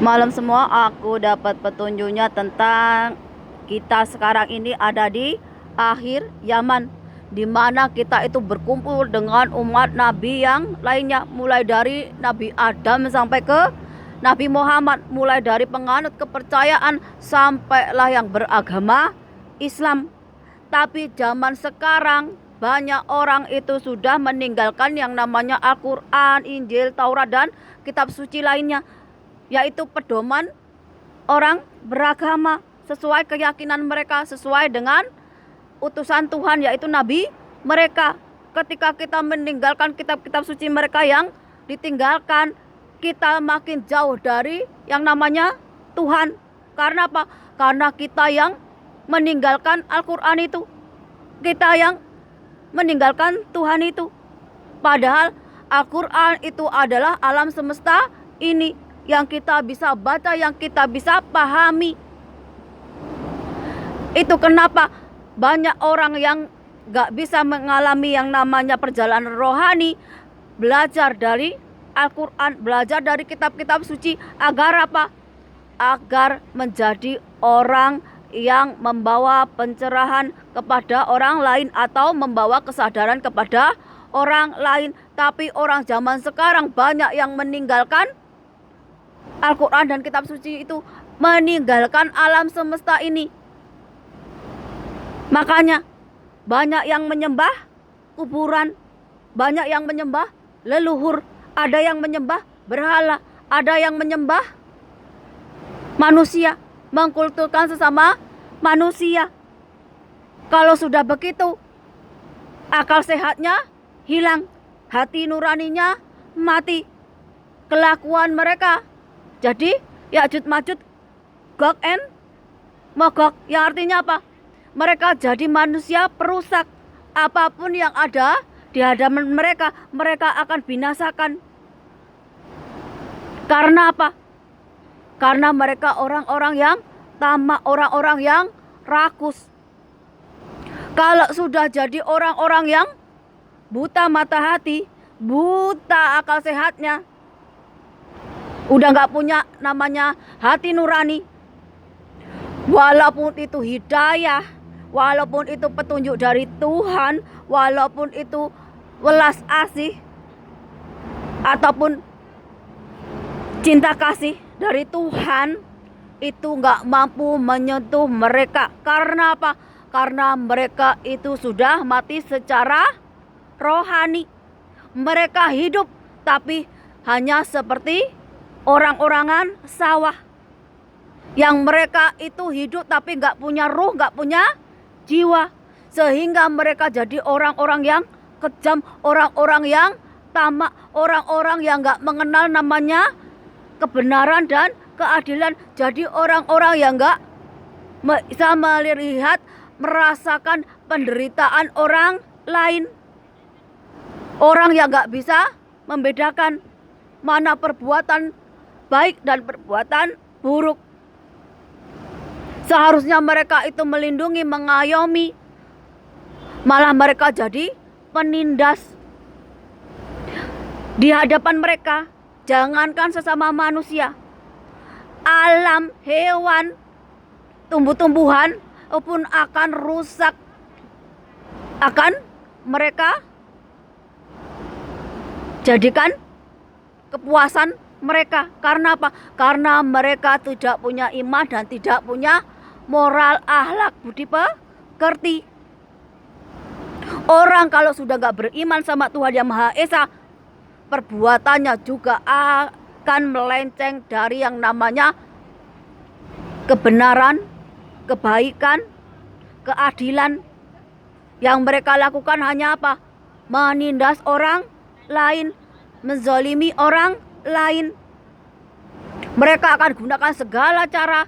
Malam semua aku dapat petunjuknya tentang kita sekarang ini ada di akhir zaman, di mana kita itu berkumpul dengan umat Nabi yang lainnya, mulai dari Nabi Adam sampai ke Nabi Muhammad, mulai dari penganut kepercayaan sampailah yang beragama Islam. Tapi zaman sekarang banyak orang itu sudah meninggalkan yang namanya Al-Quran, Injil, Taurat, dan kitab suci lainnya, yaitu pedoman orang beragama sesuai keyakinan mereka, sesuai dengan utusan Tuhan, yaitu Nabi mereka. Ketika kita meninggalkan kitab-kitab suci mereka yang ditinggalkan, kita makin jauh dari yang namanya Tuhan. Karena apa? Karena kita yang meninggalkan Al-Quran itu, kita yang meninggalkan Tuhan itu. Padahal Al-Quran itu adalah alam semesta ini yang kita bisa baca, yang kita bisa pahami. Itu kenapa banyak orang yang gak bisa mengalami yang namanya perjalanan rohani, belajar dari Al-Quran, belajar dari kitab-kitab suci. Agar apa? Agar menjadi orang yang membawa pencerahan kepada orang lain atau membawa kesadaran kepada orang lain. Tapi orang zaman sekarang banyak yang meninggalkan Al-Quran dan kitab suci itu, meninggalkan alam semesta ini. Makanya banyak yang menyembah kuburan, banyak yang menyembah leluhur, ada yang menyembah berhala, ada yang menyembah manusia, mengkulturkan sesama manusia. Kalau sudah begitu, akal sehatnya hilang, hati nuraninya mati, kelakuan mereka jadi Ya'juj Ma'juj, Gog and Magog, yang artinya apa? Mereka jadi manusia perusak. Apapun yang ada di hadapan mereka, mereka akan binasakan. Karena apa? Karena mereka orang-orang yang tamak, orang-orang yang rakus. Kalau sudah jadi orang-orang yang buta mata hati, buta akal sehatnya, udah gak punya namanya hati nurani, walaupun itu hidayah, walaupun itu petunjuk dari Tuhan, walaupun itu welas asih ataupun cinta kasih dari Tuhan, itu gak mampu menyentuh mereka. Karena apa? Karena mereka itu sudah mati secara rohani. Mereka hidup tapi hanya seperti orang-orangan sawah, yang mereka itu hidup tapi gak punya ruh, gak punya jiwa. Sehingga mereka jadi orang-orang yang kejam, orang-orang yang tamak, orang-orang yang gak mengenal namanya kebenaran dan keadilan. Jadi orang-orang yang gak bisa melihat, merasakan penderitaan orang lain. Orang yang gak bisa membedakan mana perbuatan baik dan perbuatan buruk. Seharusnya mereka itu melindungi, mengayomi, malah mereka jadi penindas. Di hadapan mereka, jangankan sesama manusia, alam, hewan, tumbuh-tumbuhan pun akan rusak, akan mereka jadikan kepuasan mereka. Karena apa? Karena mereka tidak punya iman dan tidak punya moral, akhlak, budi pekerti. Orang kalau sudah gak beriman sama Tuhan Yang Maha Esa, perbuatannya juga akan melenceng dari yang namanya kebenaran, kebaikan, keadilan. Yang mereka lakukan hanya apa? Menindas orang lain, menzalimi orang lain. Mereka akan gunakan segala cara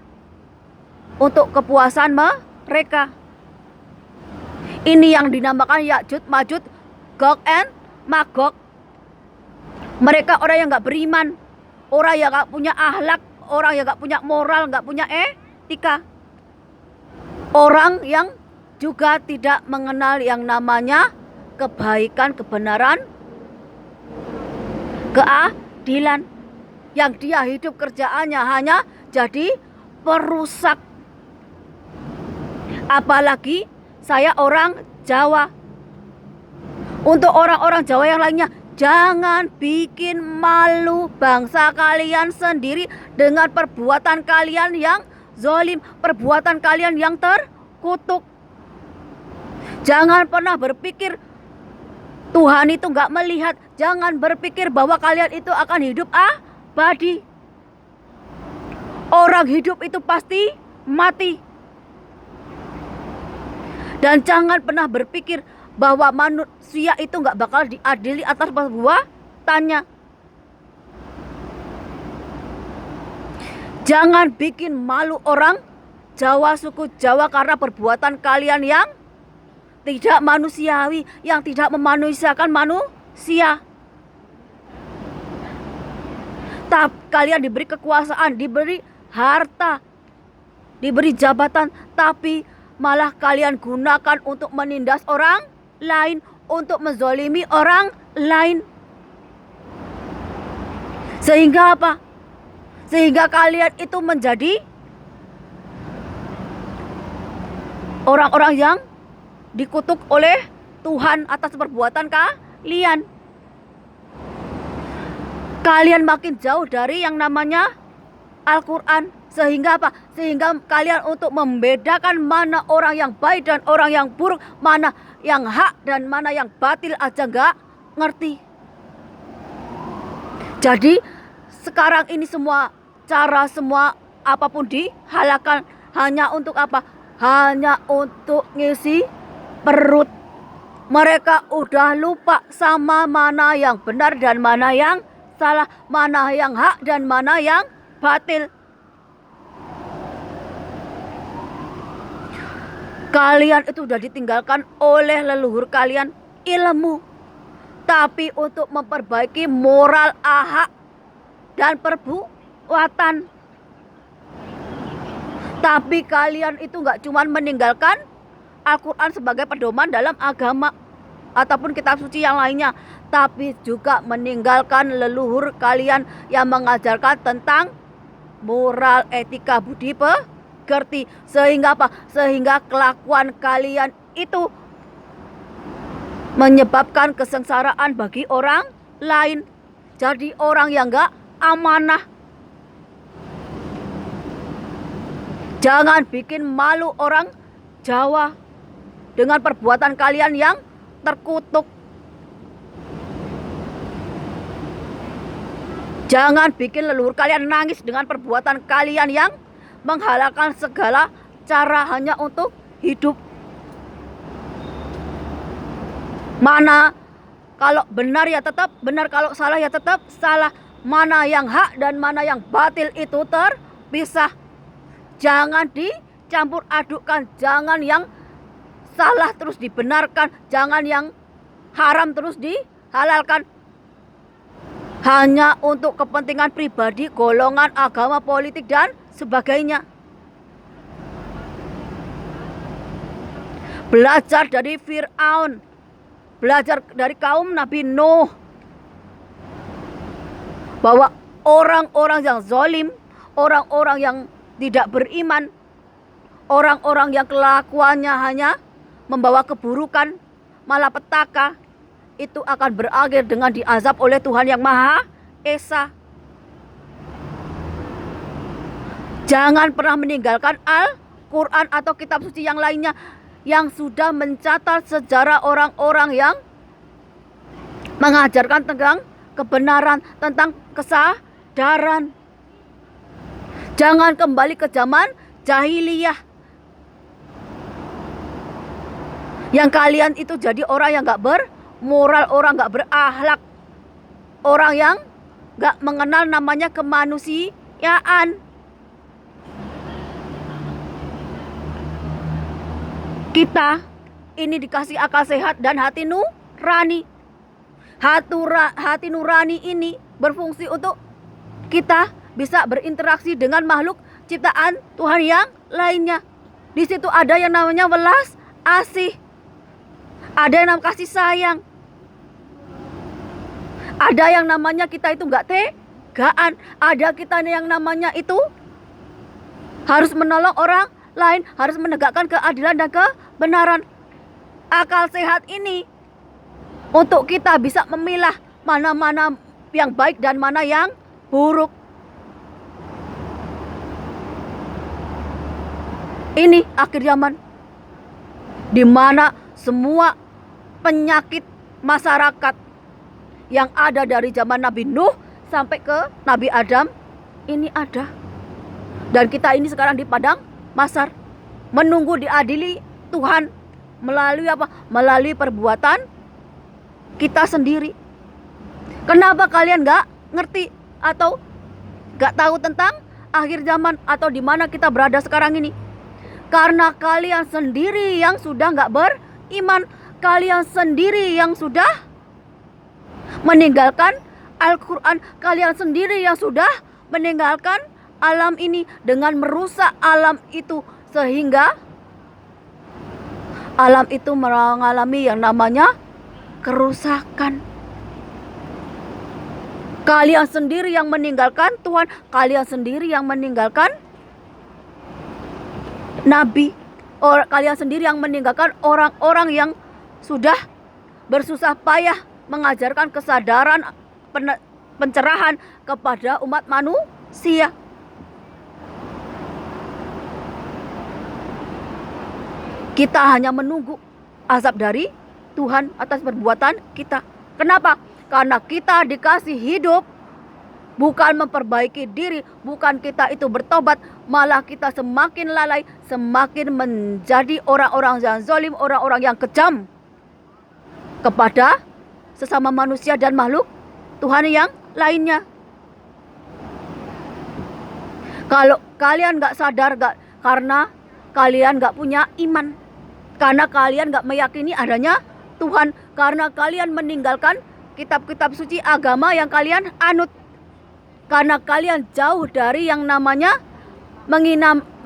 untuk kepuasan mereka. Ini yang dinamakan Ya'juj Ma'juj, Gog and Magog. Mereka orang yang gak beriman, orang yang gak punya akhlak, orang yang gak punya moral, gak punya etika, orang yang juga tidak mengenal yang namanya kebaikan, kebenaran, keadilan. yang dia hidup kerjaannya hanya jadi perusak. Apalagi saya orang Jawa. Untuk orang-orang Jawa yang lainnya, jangan bikin malu bangsa kalian sendiri dengan perbuatan kalian yang zalim, perbuatan kalian yang terkutuk. Jangan pernah berpikir Tuhan itu gak melihat. Jangan berpikir bahwa kalian itu akan hidup abadi. Orang hidup itu pasti mati. Dan jangan pernah berpikir bahwa manusia itu gak bakal diadili atas perbuatannya. Jangan bikin malu orang Jawa, suku Jawa, karena perbuatan kalian yang tidak manusiawi, yang tidak memanusiakan manusia. Tapi kalian diberi kekuasaan, diberi harta, diberi jabatan, tapi malah kalian gunakan untuk menindas orang lain, untuk menzolimi orang lain. Sehingga apa? Sehingga kalian itu menjadi orang-orang yang dikutuk oleh Tuhan atas perbuatan kalian. Kalian makin jauh dari yang namanya Al-Quran. Sehingga apa? Sehingga kalian untuk membedakan mana orang yang baik dan orang yang buruk, mana yang hak dan mana yang batil aja nggak ngerti. Jadi sekarang ini semua cara, semua apapun dihalalkan hanya untuk apa? Hanya untuk ngisi perut. Mereka udah lupa sama mana yang benar dan mana yang salah, mana yang hak dan mana yang batil. Kalian itu sudah ditinggalkan oleh leluhur kalian ilmu, tapi untuk memperbaiki moral, akhlak dan perbuatan. Tapi kalian itu nggak cuma meninggalkan Al-Quran sebagai pedoman dalam agama ataupun kitab suci yang lainnya, tapi juga meninggalkan leluhur kalian yang mengajarkan tentang moral, etika, budi pekerti. Sehingga apa? Sehingga kelakuan kalian itu menyebabkan kesengsaraan bagi orang lain. Jadi orang yang gak amanah. Jangan bikin malu orang Jawa dengan perbuatan kalian yang terkutuk. Jangan bikin leluhur kalian nangis dengan perbuatan kalian yang menghalalkan segala cara hanya untuk hidup. Mana kalau benar ya tetap benar, kalau salah ya tetap salah. Mana yang hak dan mana yang batil itu terpisah. Jangan dicampur adukkan, jangan yang salah terus dibenarkan, jangan yang haram terus dihalalkan. Hanya untuk kepentingan pribadi, golongan, agama, politik dan sebagainya. Belajar dari Fir'aun, belajar dari kaum Nabi Nuh, bahwa orang-orang yang zalim, orang-orang yang tidak beriman, orang-orang yang kelakuannya hanya membawa keburukan, malapetaka, itu akan berakhir dengan diazab oleh Tuhan yang Maha Esa. Jangan pernah meninggalkan Al-Quran atau kitab suci yang lainnya yang sudah mencatat sejarah orang-orang yang mengajarkan tentang kebenaran, tentang kesadaran. Jangan kembali ke zaman jahiliyah, yang kalian itu jadi orang yang gak bermoral, orang gak berakhlak, orang yang gak mengenal namanya kemanusiaan. Kita ini dikasih akal sehat dan hati nurani. Hati nurani ini berfungsi untuk kita bisa berinteraksi dengan makhluk ciptaan Tuhan yang lainnya. Di situ ada yang namanya welas asih, ada yang namanya kasih sayang, ada yang namanya kita itu nggak kebanggaan. Ada kita yang namanya itu harus menolong orang lain, harus menegakkan keadilan dan kebenaran. Akal sehat ini untuk kita bisa memilah mana-mana yang baik dan mana yang buruk. Ini akhir zaman, di mana semua penyakit masyarakat yang ada dari zaman Nabi Nuh sampai ke Nabi Adam ini ada. Dan kita ini sekarang di padang mahsyar menunggu diadili Tuhan melalui apa? Melalui perbuatan kita sendiri. Kenapa kalian gak ngerti atau gak tahu tentang akhir zaman atau di mana kita berada sekarang ini? Karena kalian sendiri yang sudah gak beriman, kalian sendiri yang sudah meninggalkan Al-Quran, kalian sendiri yang sudah meninggalkan alam ini dengan merusak alam itu, sehingga alam itu mengalami yang namanya kerusakan. Kalian sendiri yang meninggalkan Tuhan, kalian sendiri yang meninggalkan Nabi, kalian sendiri yang meninggalkan orang-orang yang sudah bersusah payah mengajarkan kesadaran, pencerahan kepada umat manusia. Kita hanya menunggu azab dari Tuhan atas perbuatan kita. Kenapa? Karena kita dikasih hidup bukan memperbaiki diri, bukan kita itu bertobat, malah kita semakin lalai, semakin menjadi orang-orang yang zalim, orang-orang yang kejam kepada sesama manusia dan makhluk Tuhan yang lainnya. Kalau kalian gak sadar, karena kalian gak punya iman, karena kalian gak meyakini adanya Tuhan, karena kalian meninggalkan kitab-kitab suci agama yang kalian anut, karena kalian jauh dari yang namanya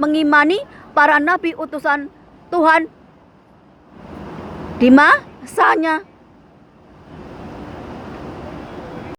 mengimani para nabi utusan Tuhan di masanya.